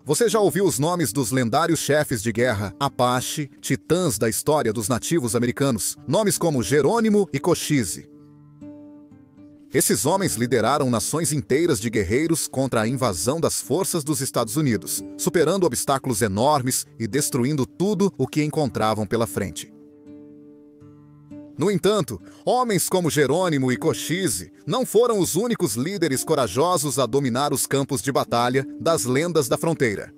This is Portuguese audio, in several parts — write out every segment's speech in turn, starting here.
Você já ouviu os nomes dos lendários chefes de guerra Apache, titãs da história dos nativos americanos, nomes como Jerônimo e Cochise. Esses homens lideraram nações inteiras de guerreiros contra a invasão das forças dos Estados Unidos, superando obstáculos enormes e destruindo tudo o que encontravam pela frente. No entanto, homens como Jerônimo e Cochise não foram os únicos líderes corajosos a dominar os campos de batalha das lendas da fronteira.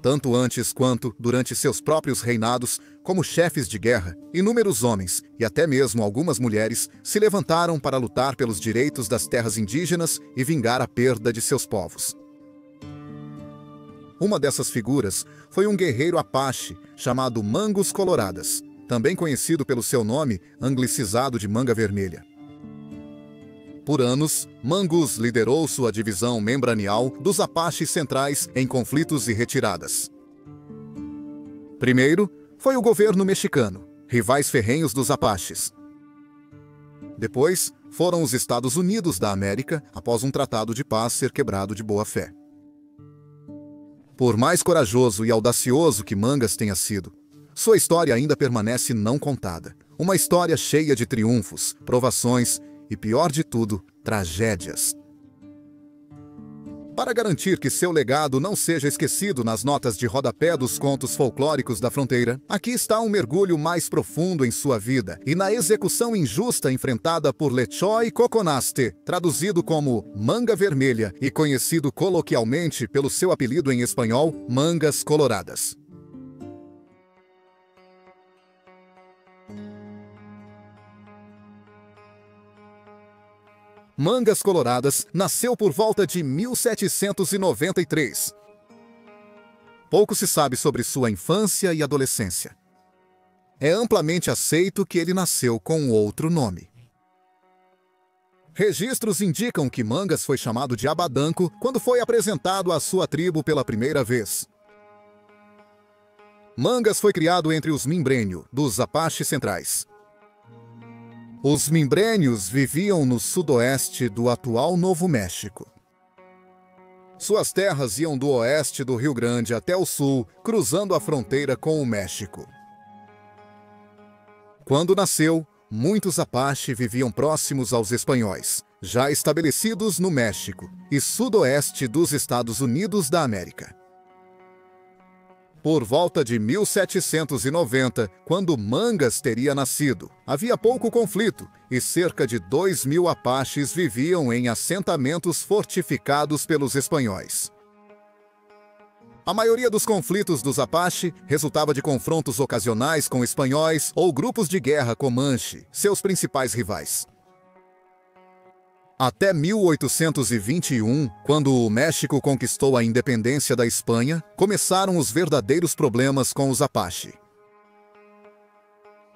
Tanto antes quanto durante seus próprios reinados, como chefes de guerra, inúmeros homens, e até mesmo algumas mulheres, se levantaram para lutar pelos direitos das terras indígenas e vingar a perda de seus povos. Uma dessas figuras foi um guerreiro Apache chamado Mangus Coloradas, também conhecido pelo seu nome anglicizado de Manga Vermelha. Por anos, Mangus liderou sua divisão membranial dos Apaches centrais em conflitos e retiradas. Primeiro, foi o governo mexicano, rivais ferrenhos dos Apaches. Depois, foram os Estados Unidos da América, após um tratado de paz ser quebrado de boa fé. Por mais corajoso e audacioso que Mangas tenha sido, sua história ainda permanece não contada. Uma história cheia de triunfos, provações e, pior de tudo, tragédias. Para garantir que seu legado não seja esquecido nas notas de rodapé dos contos folclóricos da fronteira, aqui está um mergulho mais profundo em sua vida e na execução injusta enfrentada por Lechoy Coconaste, traduzido como Manga Vermelha e conhecido coloquialmente pelo seu apelido em espanhol, Mangas Coloradas. Mangas Coloradas nasceu por volta de 1793. Pouco se sabe sobre sua infância e adolescência. É amplamente aceito que ele nasceu com outro nome. Registros indicam que Mangas foi chamado de Abadanco quando foi apresentado à sua tribo pela primeira vez. Mangas foi criado entre os Mimbrênio, dos Apaches centrais. Os Mimbrênios viviam no sudoeste do atual Novo México. Suas terras iam do oeste do Rio Grande até o sul, cruzando a fronteira com o México. Quando nasceu, muitos Apache viviam próximos aos espanhóis, já estabelecidos no México e sudoeste dos Estados Unidos da América. Por volta de 1790, quando Mangas teria nascido, havia pouco conflito e cerca de 2.000 Apaches viviam em assentamentos fortificados pelos espanhóis. A maioria dos conflitos dos Apache resultava de confrontos ocasionais com espanhóis ou grupos de guerra Comanche, seus principais rivais. Até 1821, quando o México conquistou a independência da Espanha, começaram os verdadeiros problemas com os Apache.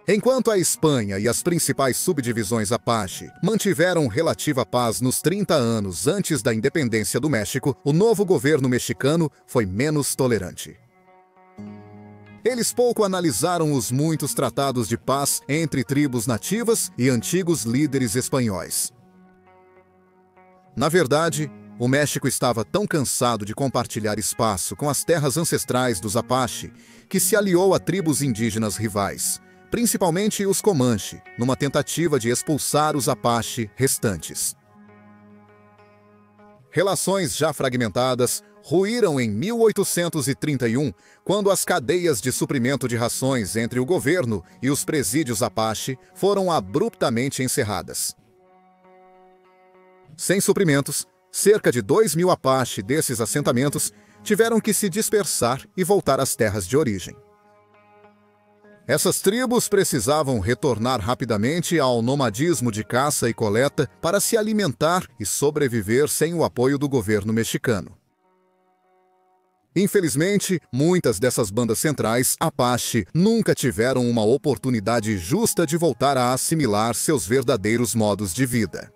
Enquanto a Espanha e as principais subdivisões Apache mantiveram relativa paz nos 30 anos antes da independência do México, o novo governo mexicano foi menos tolerante. Eles pouco analisaram os muitos tratados de paz entre tribos nativas e antigos líderes espanhóis. Na verdade, o México estava tão cansado de compartilhar espaço com as terras ancestrais dos Apache que se aliou a tribos indígenas rivais, principalmente os Comanche, numa tentativa de expulsar os Apache restantes. Relações já fragmentadas ruíram em 1831, quando as cadeias de suprimento de rações entre o governo e os presídios Apache foram abruptamente encerradas. Sem suprimentos, cerca de 2.000 Apache desses assentamentos tiveram que se dispersar e voltar às terras de origem. Essas tribos precisavam retornar rapidamente ao nomadismo de caça e coleta para se alimentar e sobreviver sem o apoio do governo mexicano. Infelizmente, muitas dessas bandas centrais Apache nunca tiveram uma oportunidade justa de voltar a assimilar seus verdadeiros modos de vida.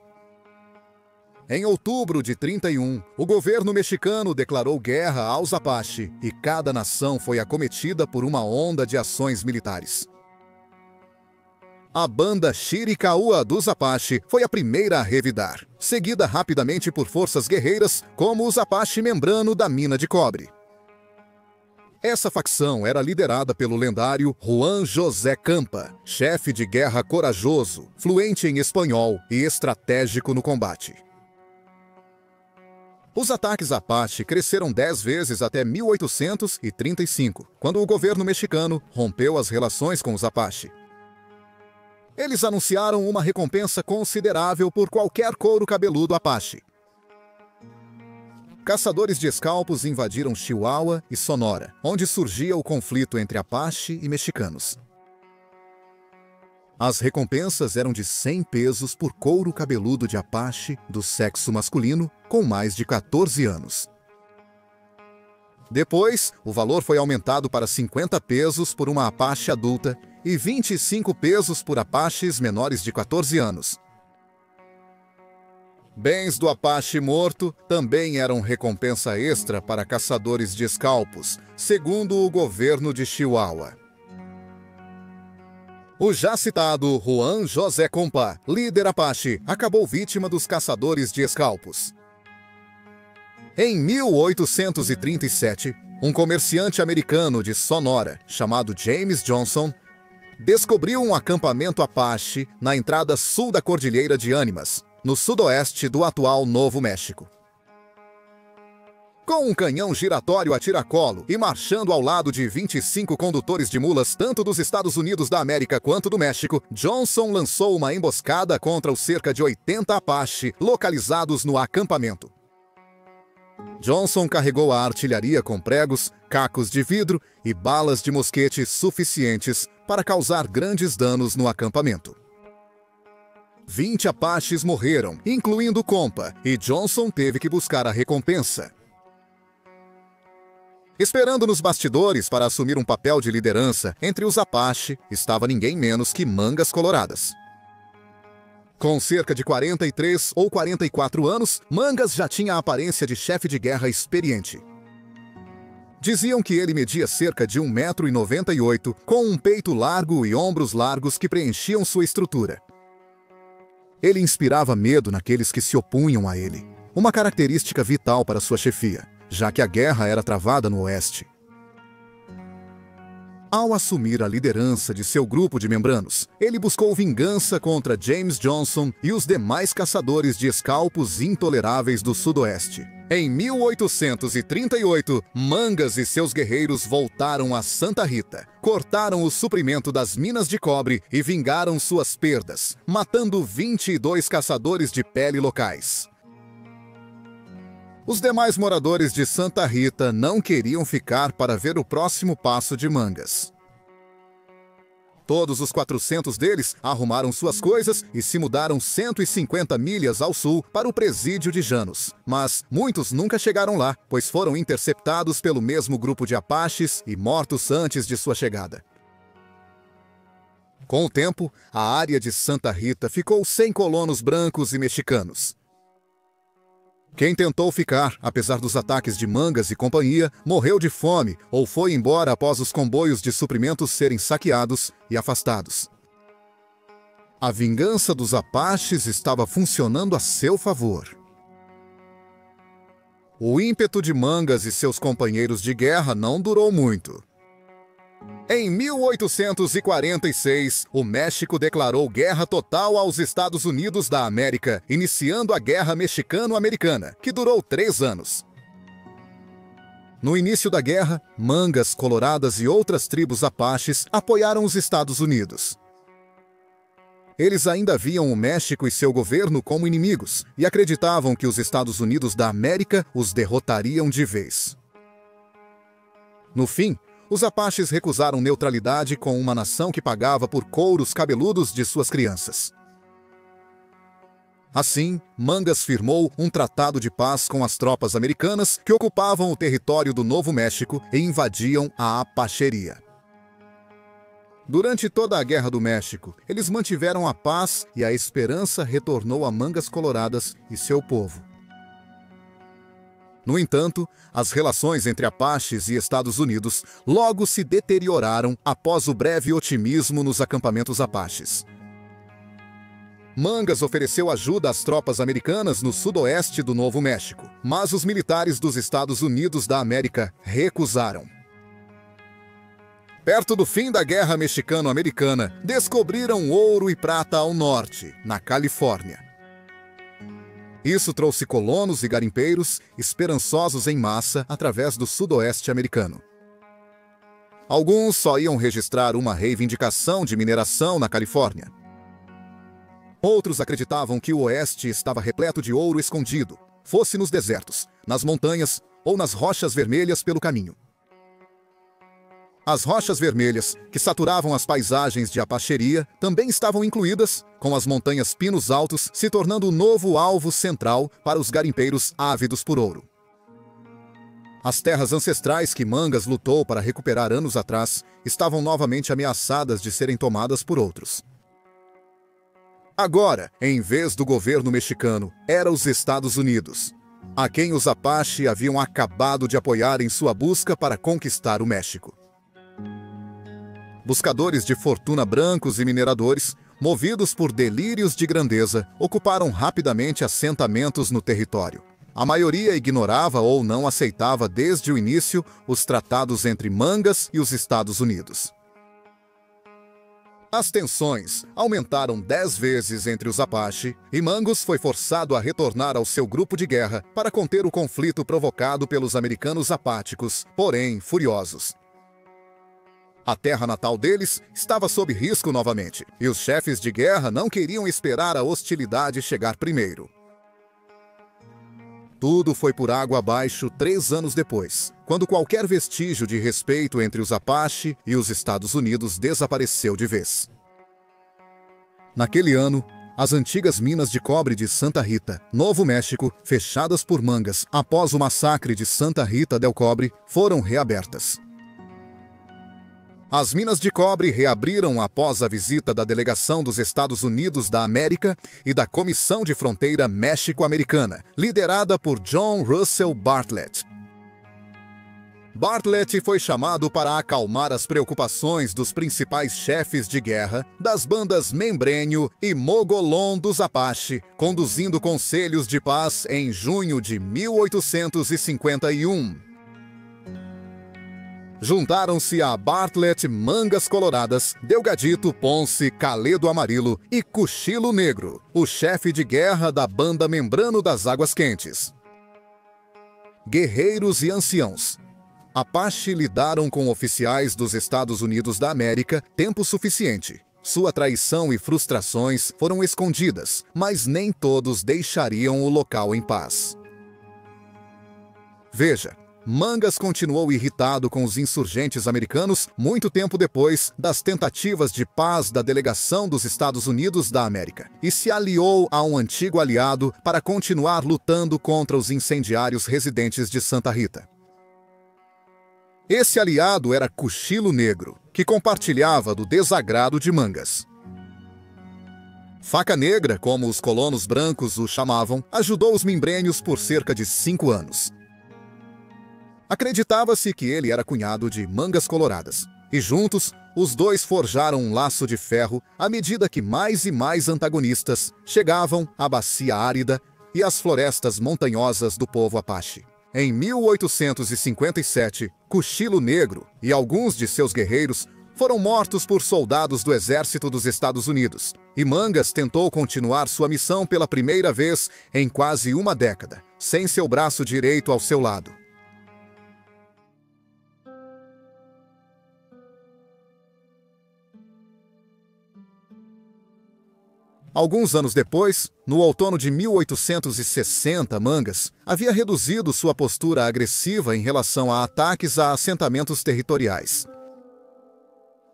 Em outubro de 31, o governo mexicano declarou guerra aos Apache e cada nação foi acometida por uma onda de ações militares. A banda Chiricahua dos Apache foi a primeira a revidar, seguida rapidamente por forças guerreiras como os Apache Membrano da Mina de Cobre. Essa facção era liderada pelo lendário Juan José Campa, chefe de guerra corajoso, fluente em espanhol e estratégico no combate. Os ataques Apache cresceram 10 vezes até 1835, quando o governo mexicano rompeu as relações com os Apache. Eles anunciaram uma recompensa considerável por qualquer couro cabeludo Apache. Caçadores de escalpos invadiram Chihuahua e Sonora, onde surgia o conflito entre Apache e mexicanos. As recompensas eram de 100 pesos por couro cabeludo de Apache do sexo masculino com mais de 14 anos. Depois, o valor foi aumentado para 50 pesos por uma Apache adulta e 25 pesos por Apaches menores de 14 anos. Bens do Apache morto também eram recompensa extra para caçadores de escalpos, segundo o governo de Chihuahua. O já citado Juan José Campa, líder Apache, acabou vítima dos caçadores de escalpos. Em 1837, um comerciante americano de Sonora, chamado James Johnson, descobriu um acampamento Apache na entrada sul da Cordilheira de Animas, no sudoeste do atual Novo México. Com um canhão giratório a tiracolo e marchando ao lado de 25 condutores de mulas, tanto dos Estados Unidos da América quanto do México, Johnson lançou uma emboscada contra os cerca de 80 Apache localizados no acampamento. Johnson carregou a artilharia com pregos, cacos de vidro e balas de mosquete suficientes para causar grandes danos no acampamento. 20 Apaches morreram, incluindo Campa, e Johnson teve que buscar a recompensa. Esperando nos bastidores para assumir um papel de liderança entre os Apache estava ninguém menos que Mangas Coloradas. Com cerca de 43 ou 44 anos, Mangas já tinha a aparência de chefe de guerra experiente. Diziam que ele media cerca de 1,98 m, com um peito largo e ombros largos que preenchiam sua estrutura. Ele inspirava medo naqueles que se opunham a ele, uma característica vital para sua chefia, já que a guerra era travada no oeste. Ao assumir a liderança de seu grupo de membranos, ele buscou vingança contra James Johnson e os demais caçadores de escalpos intoleráveis do sudoeste. Em 1838, Mangas e seus guerreiros voltaram a Santa Rita, cortaram o suprimento das minas de cobre e vingaram suas perdas, matando 22 caçadores de pele locais. Os demais moradores de Santa Rita não queriam ficar para ver o próximo passo de Mangas. Todos os 400 deles arrumaram suas coisas e se mudaram 150 milhas ao sul para o presídio de Janos. Mas muitos nunca chegaram lá, pois foram interceptados pelo mesmo grupo de Apaches e mortos antes de sua chegada. Com o tempo, a área de Santa Rita ficou sem colonos brancos e mexicanos. Quem tentou ficar, apesar dos ataques de Mangas e companhia, morreu de fome ou foi embora após os comboios de suprimentos serem saqueados e afastados. A vingança dos Apaches estava funcionando a seu favor. O ímpeto de Mangas e seus companheiros de guerra não durou muito. Em 1846, o México declarou guerra total aos Estados Unidos da América, iniciando a Guerra Mexicano-Americana, que durou 3 anos. No início da guerra, Mangas, Coloradas e outras tribos Apaches apoiaram os Estados Unidos. Eles ainda viam o México e seu governo como inimigos e acreditavam que os Estados Unidos da América os derrotariam de vez. No fim, os Apaches recusaram neutralidade com uma nação que pagava por couros cabeludos de suas crianças. Assim, Mangas firmou um tratado de paz com as tropas americanas que ocupavam o território do Novo México e invadiam a Apacheria. Durante toda a Guerra do México, eles mantiveram a paz e a esperança retornou a Mangas Coloradas e seu povo. No entanto, as relações entre Apaches e Estados Unidos logo se deterioraram após o breve otimismo nos acampamentos Apaches. Mangas ofereceu ajuda às tropas americanas no sudoeste do Novo México, mas os militares dos Estados Unidos da América recusaram. Perto do fim da Guerra Mexicano-Americana, descobriram ouro e prata ao norte, na Califórnia. Isso trouxe colonos e garimpeiros esperançosos em massa através do sudoeste americano. Alguns só iam registrar uma reivindicação de mineração na Califórnia. Outros acreditavam que o oeste estava repleto de ouro escondido, fosse nos desertos, nas montanhas ou nas rochas vermelhas pelo caminho. As rochas vermelhas, que saturavam as paisagens de apacheria, também estavam incluídas, com as montanhas Pinos Altos se tornando o novo alvo central para os garimpeiros ávidos por ouro. As terras ancestrais que Mangas lutou para recuperar anos atrás estavam novamente ameaçadas de serem tomadas por outros. Agora, em vez do governo mexicano, eram os Estados Unidos, a quem os Apache haviam acabado de apoiar em sua busca para conquistar o México. Buscadores de fortuna brancos e mineradores, movidos por delírios de grandeza, ocuparam rapidamente assentamentos no território. A maioria ignorava ou não aceitava desde o início os tratados entre Mangas e os Estados Unidos. As tensões aumentaram 10 vezes entre os Apache e Mangas foi forçado a retornar ao seu grupo de guerra para conter o conflito provocado pelos americanos apáticos, porém furiosos. A terra natal deles estava sob risco novamente, e os chefes de guerra não queriam esperar a hostilidade chegar primeiro. Tudo foi por água abaixo 3 anos depois, quando qualquer vestígio de respeito entre os Apache e os Estados Unidos desapareceu de vez. Naquele ano, as antigas minas de cobre de Santa Rita, Novo México, fechadas por Mangas após o massacre de Santa Rita del Cobre, foram reabertas. As minas de cobre reabriram após a visita da delegação dos Estados Unidos da América e da Comissão de Fronteira México-Americana, liderada por John Russell Bartlett. Bartlett foi chamado para acalmar as preocupações dos principais chefes de guerra das bandas Membrenho e Mogolon dos Apache, conduzindo conselhos de paz em junho de 1851. Juntaram-se a Bartlett Mangas Coloradas, Delgadito Ponce, Caledo Amarilo e Cuchilo Negro, o chefe de guerra da banda Membrano das Águas Quentes. Guerreiros e anciãos. Apache lidaram com oficiais dos Estados Unidos da América tempo suficiente. Sua traição e frustrações foram escondidas, mas nem todos deixariam o local em paz. Veja. Mangas continuou irritado com os insurgentes americanos muito tempo depois das tentativas de paz da delegação dos Estados Unidos da América e se aliou a um antigo aliado para continuar lutando contra os incendiários residentes de Santa Rita. Esse aliado era Cuchilo Negro, que compartilhava do desagrado de Mangas. Faca Negra, como os colonos brancos o chamavam, ajudou os membrênios por cerca de 5 anos. Acreditava-se que ele era cunhado de Mangas Coloradas, e juntos, os dois forjaram um laço de ferro à medida que mais e mais antagonistas chegavam à bacia árida e às florestas montanhosas do povo Apache. Em 1857, Cuchilo Negro e alguns de seus guerreiros foram mortos por soldados do exército dos Estados Unidos, e Mangas tentou continuar sua missão pela primeira vez em quase uma década, sem seu braço direito ao seu lado. Alguns anos depois, no outono de 1860, Mangas havia reduzido sua postura agressiva em relação a ataques a assentamentos territoriais.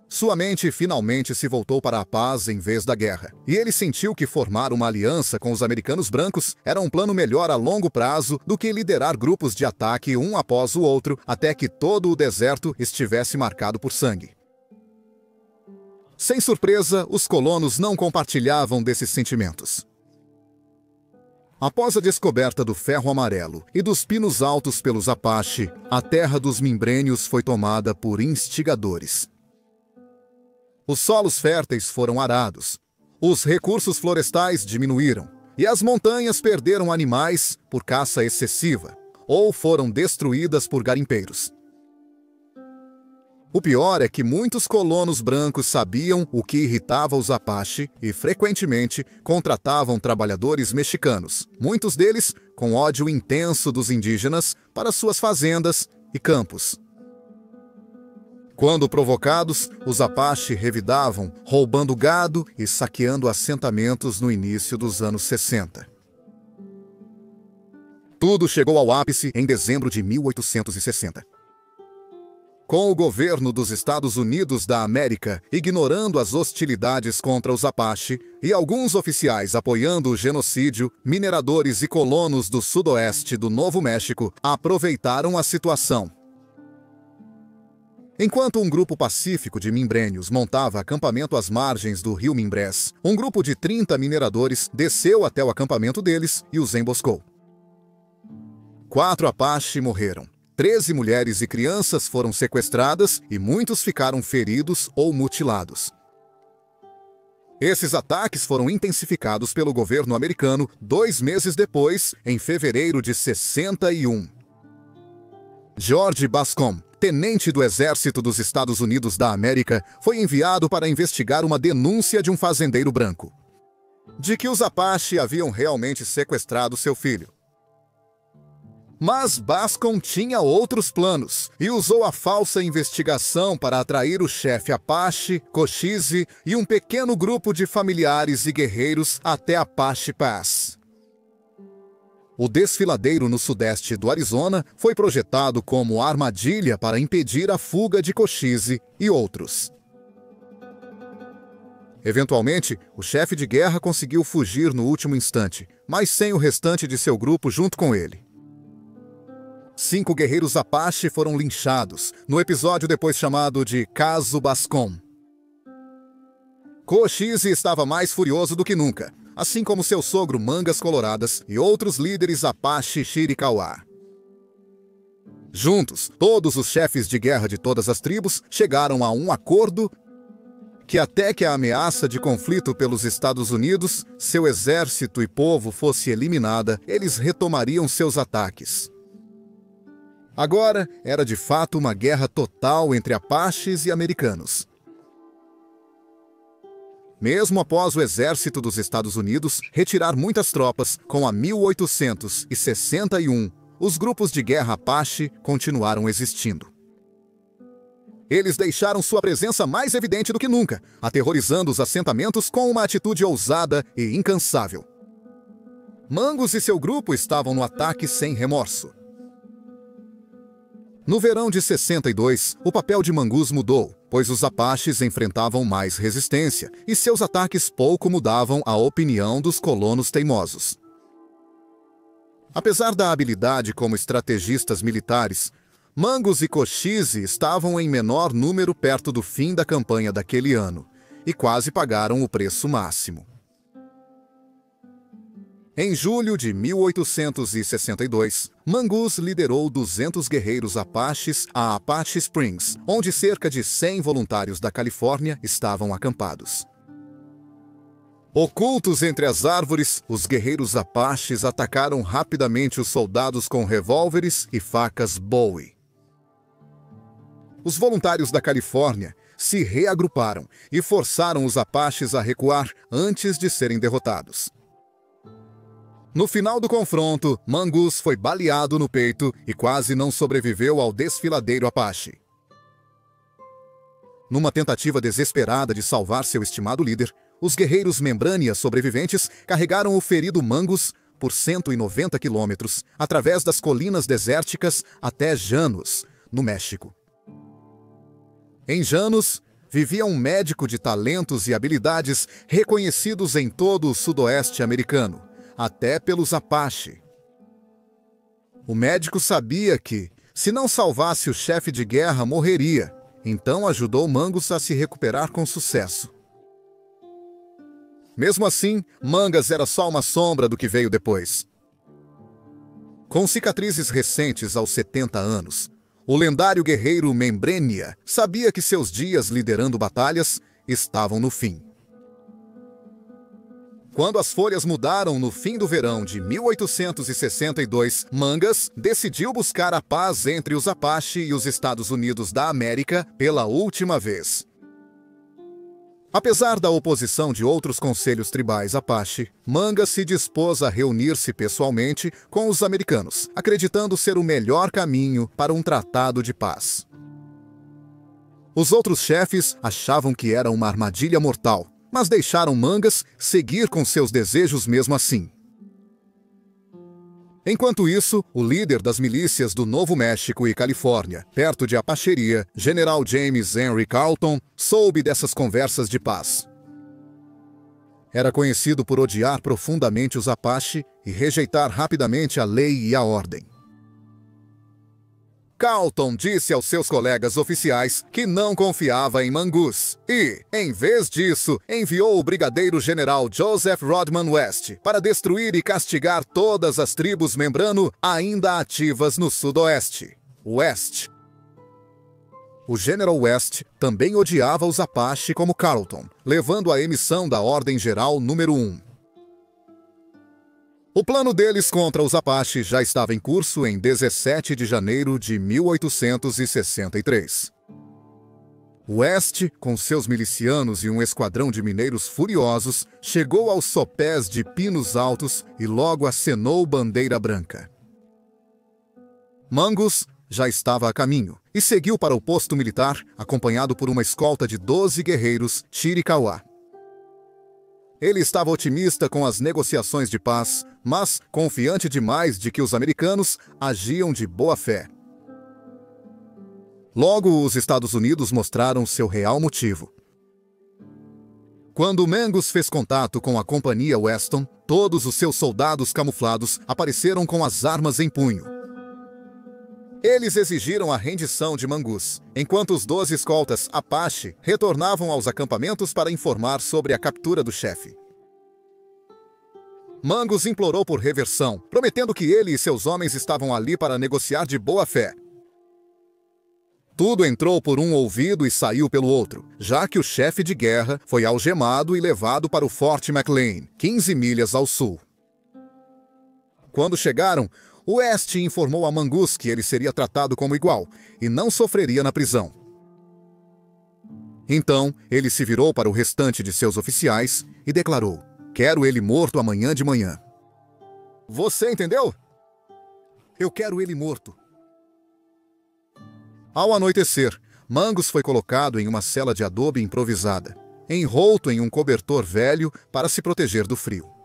Sua mente finalmente se voltou para a paz em vez da guerra, e ele sentiu que formar uma aliança com os americanos brancos era um plano melhor a longo prazo do que liderar grupos de ataque um após o outro até que todo o deserto estivesse marcado por sangue. Sem surpresa, os colonos não compartilhavam desses sentimentos. Após a descoberta do ferro amarelo e dos pinos altos pelos Apache, a terra dos membrênios foi tomada por instigadores. Os solos férteis foram arados, Os recursos florestais diminuíram e as montanhas perderam animais por caça excessiva ou foram destruídas por garimpeiros. O pior é que muitos colonos brancos sabiam o que irritava os Apache e frequentemente contratavam trabalhadores mexicanos, muitos deles com ódio intenso dos indígenas para suas fazendas e campos. Quando provocados, os Apache revidavam, roubando gado e saqueando assentamentos no início dos anos 60. Tudo chegou ao ápice em dezembro de 1860. Com o governo dos Estados Unidos da América ignorando as hostilidades contra os Apache e alguns oficiais apoiando o genocídio, mineradores e colonos do sudoeste do Novo México aproveitaram a situação. Enquanto um grupo pacífico de mimbrénios montava acampamento às margens do rio Mimbres, um grupo de 30 mineradores desceu até o acampamento deles e os emboscou. 4 Apache morreram. 13 mulheres e crianças foram sequestradas e muitos ficaram feridos ou mutilados. Esses ataques foram intensificados pelo governo americano 2 meses depois, em fevereiro de 61. George Bascom, tenente do Exército dos Estados Unidos da América, foi enviado para investigar uma denúncia de um fazendeiro branco, de que os Apache haviam realmente sequestrado seu filho. Mas Bascom tinha outros planos e usou a falsa investigação para atrair o chefe Apache, Cochise e um pequeno grupo de familiares e guerreiros até Apache Pass. O desfiladeiro no sudeste do Arizona foi projetado como armadilha para impedir a fuga de Cochise e outros. Eventualmente, o chefe de guerra conseguiu fugir no último instante, mas sem o restante de seu grupo junto com ele. 5 guerreiros Apache foram linchados, no episódio depois chamado de Caso Bascom. Cochise estava mais furioso do que nunca, assim como seu sogro Mangas Coloradas e outros líderes Apache Chiricahua. Juntos, todos os chefes de guerra de todas as tribos chegaram a um acordo que até que a ameaça de conflito pelos Estados Unidos, seu exército e povo fosse eliminada, eles retomariam seus ataques. Agora, era de fato uma guerra total entre Apaches e americanos. Mesmo após o exército dos Estados Unidos retirar muitas tropas, com a 1861, os grupos de guerra Apache continuaram existindo. Eles deixaram sua presença mais evidente do que nunca, aterrorizando os assentamentos com uma atitude ousada e incansável. Mangus e seu grupo estavam no ataque sem remorso. No verão de 62, o papel de Mangus mudou, pois os Apaches enfrentavam mais resistência e seus ataques pouco mudavam a opinião dos colonos teimosos. Apesar da habilidade como estrategistas militares, Mangus e Cochise estavam em menor número perto do fim da campanha daquele ano e quase pagaram o preço máximo. Em julho de 1862, Mangus liderou 200 guerreiros Apaches a Apache Springs, onde cerca de 100 voluntários da Califórnia estavam acampados. Ocultos entre as árvores, os guerreiros Apaches atacaram rapidamente os soldados com revólveres e facas Bowie. Os voluntários da Califórnia se reagruparam e forçaram os Apaches a recuar antes de serem derrotados. No final do confronto, Mangus foi baleado no peito e quase não sobreviveu ao desfiladeiro Apache. Numa tentativa desesperada de salvar seu estimado líder, os guerreiros Membrania sobreviventes carregaram o ferido Mangus por 190 quilômetros através das colinas desérticas até Janos, no México. Em Janos, vivia um médico de talentos e habilidades reconhecidos em todo o sudoeste americano, até pelos Apache. O médico sabia que, se não salvasse o chefe de guerra, morreria, então ajudou Mangus a se recuperar com sucesso. Mesmo assim, Mangas era só uma sombra do que veio depois. Com cicatrizes recentes aos 70 anos, o lendário guerreiro Membrania sabia que seus dias liderando batalhas estavam no fim. Quando as folhas mudaram no fim do verão de 1862, Mangas decidiu buscar a paz entre os Apache e os Estados Unidos da América pela última vez. Apesar da oposição de outros conselhos tribais Apache, Mangas se dispôs a reunir-se pessoalmente com os americanos, acreditando ser o melhor caminho para um tratado de paz. Os outros chefes achavam que era uma armadilha mortal, mas deixaram Mangas seguir com seus desejos mesmo assim. Enquanto isso, o líder das milícias do Novo México e Califórnia, perto de Apacheria, General James Henry Carleton, soube dessas conversas de paz. Era conhecido por odiar profundamente os Apache e rejeitar rapidamente a lei e a ordem. Carleton disse aos seus colegas oficiais que não confiava em Mangus e, em vez disso, enviou o brigadeiro-general Joseph Rodman West para destruir e castigar todas as tribos membrano ainda ativas no sudoeste. West. O General West também odiava os Apache como Carleton, levando à emissão da Ordem Geral número 1. O plano deles contra os Apache já estava em curso em 17 de janeiro de 1863. West, com seus milicianos e um esquadrão de mineiros furiosos, chegou aos sopés de Pinos Altos e logo acenou bandeira branca. Mangus já estava a caminho e seguiu para o posto militar, acompanhado por uma escolta de 12 guerreiros Chiricahua. Ele estava otimista com as negociações de paz, mas confiante demais de que os americanos agiam de boa fé. Logo, os Estados Unidos mostraram seu real motivo. Quando Mangus fez contato com a Companhia Weston, todos os seus soldados camuflados apareceram com as armas em punho. Eles exigiram a rendição de Mangus, enquanto os 12 escoltas Apache retornavam aos acampamentos para informar sobre a captura do chefe. Mangus implorou por reversão, prometendo que ele e seus homens estavam ali para negociar de boa fé. Tudo entrou por um ouvido e saiu pelo outro, já que o chefe de guerra foi algemado e levado para o Fort McLean, 15 milhas ao sul. Quando chegaram, West informou a Mangus que ele seria tratado como igual e não sofreria na prisão. Então, ele se virou para o restante de seus oficiais e declarou: "Quero ele morto amanhã de manhã." Você entendeu? Eu quero ele morto. Ao anoitecer, Mangus foi colocado em uma cela de adobe improvisada, envolto em um cobertor velho para se proteger do frio.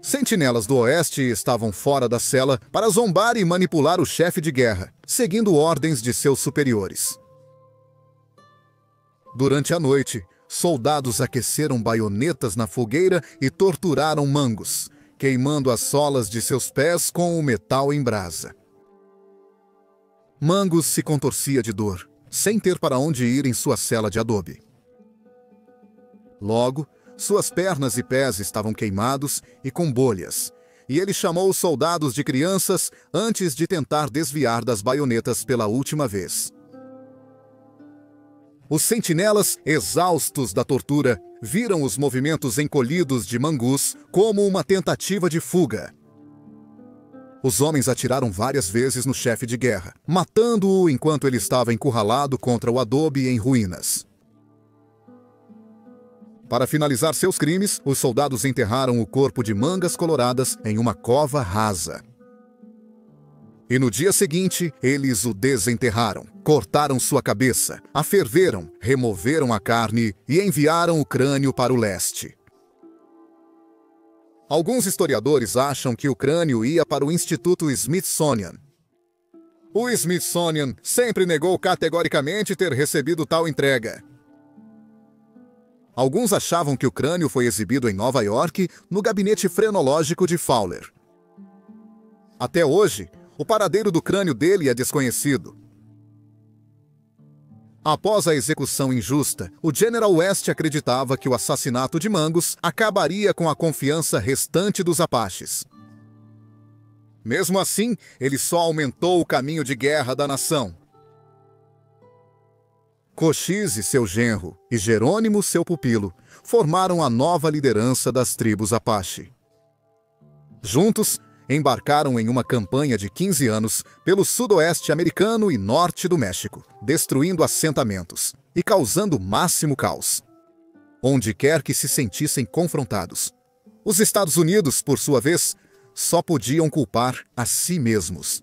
Sentinelas do Oeste estavam fora da cela para zombar e manipular o chefe de guerra, seguindo ordens de seus superiores. Durante a noite, soldados aqueceram baionetas na fogueira e torturaram Mangus, queimando as solas de seus pés com o metal em brasa. Mangus se contorcia de dor, sem ter para onde ir em sua cela de adobe. Logo, suas pernas e pés estavam queimados e com bolhas, e ele chamou os soldados de crianças antes de tentar desviar das baionetas pela última vez. Os sentinelas, exaustos da tortura, viram os movimentos encolhidos de Mangus como uma tentativa de fuga. Os homens atiraram várias vezes no chefe de guerra, matando-o enquanto ele estava encurralado contra o adobe em ruínas. Para finalizar seus crimes, os soldados enterraram o corpo de Mangas Coloradas em uma cova rasa. E no dia seguinte, eles o desenterraram, cortaram sua cabeça, a ferveram, removeram a carne e enviaram o crânio para o leste. Alguns historiadores acham que o crânio ia para o Instituto Smithsonian. O Smithsonian sempre negou categoricamente ter recebido tal entrega. Alguns achavam que o crânio foi exibido em Nova York, no gabinete frenológico de Fowler. Até hoje, o paradeiro do crânio dele é desconhecido. Após a execução injusta, o General West acreditava que o assassinato de Mangus acabaria com a confiança restante dos Apaches. Mesmo assim, ele só aumentou o caminho de guerra da nação. Cochise, seu genro, e Jerônimo, seu pupilo, formaram a nova liderança das tribos Apache. Juntos, embarcaram em uma campanha de 15 anos pelo sudoeste americano e norte do México, destruindo assentamentos e causando máximo caos, onde quer que se sentissem confrontados. Os Estados Unidos, por sua vez, só podiam culpar a si mesmos.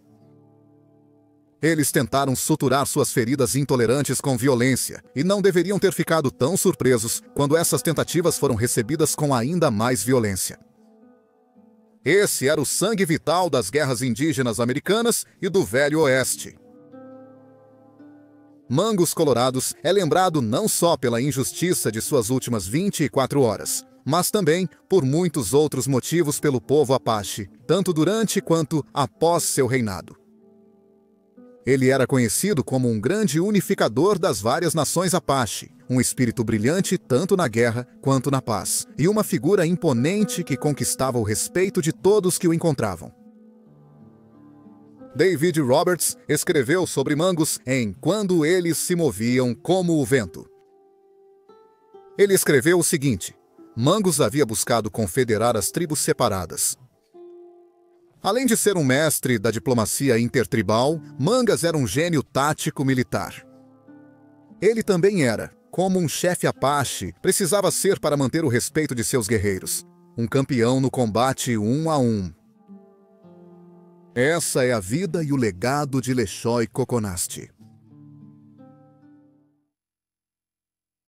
Eles tentaram suturar suas feridas intolerantes com violência e não deveriam ter ficado tão surpresos quando essas tentativas foram recebidas com ainda mais violência. Esse era o sangue vital das guerras indígenas americanas e do Velho Oeste. Mangos Colorados é lembrado não só pela injustiça de suas últimas 24 horas, mas também por muitos outros motivos pelo povo Apache, tanto durante quanto após seu reinado. Ele era conhecido como um grande unificador das várias nações Apache, um espírito brilhante tanto na guerra quanto na paz, e uma figura imponente que conquistava o respeito de todos que o encontravam. David Roberts escreveu sobre Mangos em Quando Eles Se Moviam como o Vento. Ele escreveu o seguinte: Mangos havia buscado confederar as tribos separadas. Além de ser um mestre da diplomacia intertribal, Mangas era um gênio tático militar. Ele também era, como um chefe Apache precisava ser para manter o respeito de seus guerreiros, um campeão no combate 1 a 1. Essa é a vida e o legado de Lechói Coconasti.